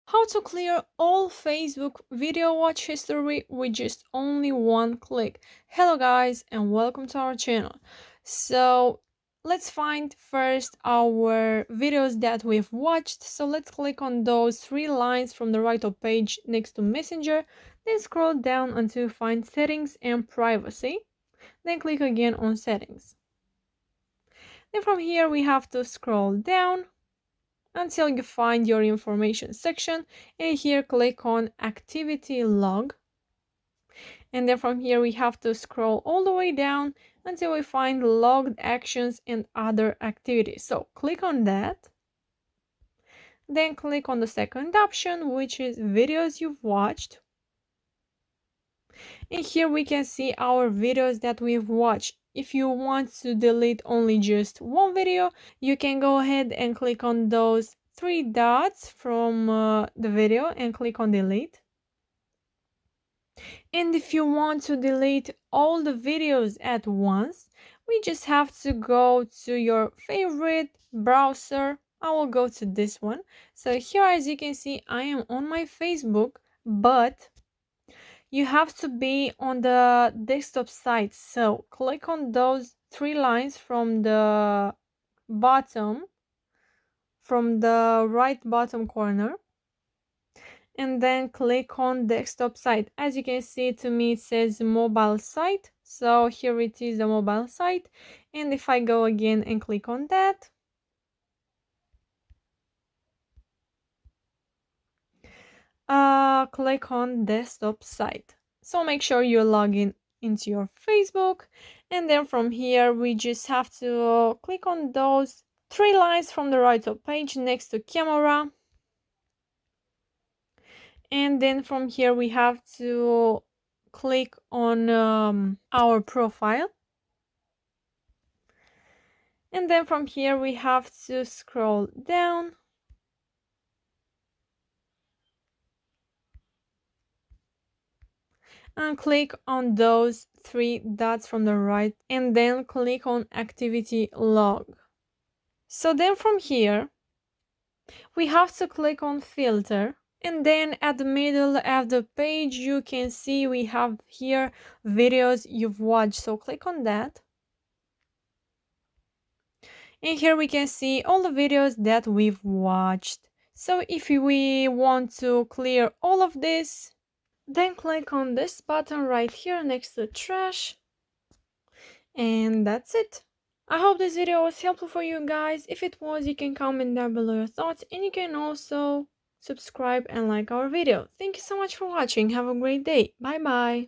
How to clear all Facebook video watch history with just only one click. Hello guys and welcome to our channel. So let's find first our videos that we've watched. So let's click on those three lines from the right of page next to Messenger. Then scroll down until find settings and privacy. Then click again on settings. Then from here we have to scroll down until you find your information section, and here click on activity log, and then from here we have to scroll all the way down until we find logged actions and other activities. So click on that, then click on the second option, which is videos you've watched, and here we can see our videos that we've watched. If you want to delete only just one video, you can go ahead and click on those three dots from the video and click on delete. And if you want to delete all the videos at once, we just have to go to your favorite browser. I will go to this one. So here, as you can see, I am on my Facebook, but you have to be on the desktop site. So click on those three lines from the bottom, from the right bottom corner, and then click on desktop site. As you can see, to me it says mobile site, so here it is, the mobile site. And if I go again and click on that, click on desktop site. So make sure you log in into your Facebook, and then from here we just have to click on those three lines from the right of page next to camera, and then from here we have to click on our profile, and then from here we have to scroll down and click on those three dots from the right, and then click on activity log. So then from here we have to click on filter, and then at the middle of the page you can see we have here videos you've watched. So click on that, and here we can see all the videos that we've watched. So if we want to clear all of this, then click on this button right here next to trash, and that's it. I hope this video was helpful for you guys. If it was, you can comment down below your thoughts, and you can also subscribe and like our video. Thank you so much for watching. Have a great day. Bye bye.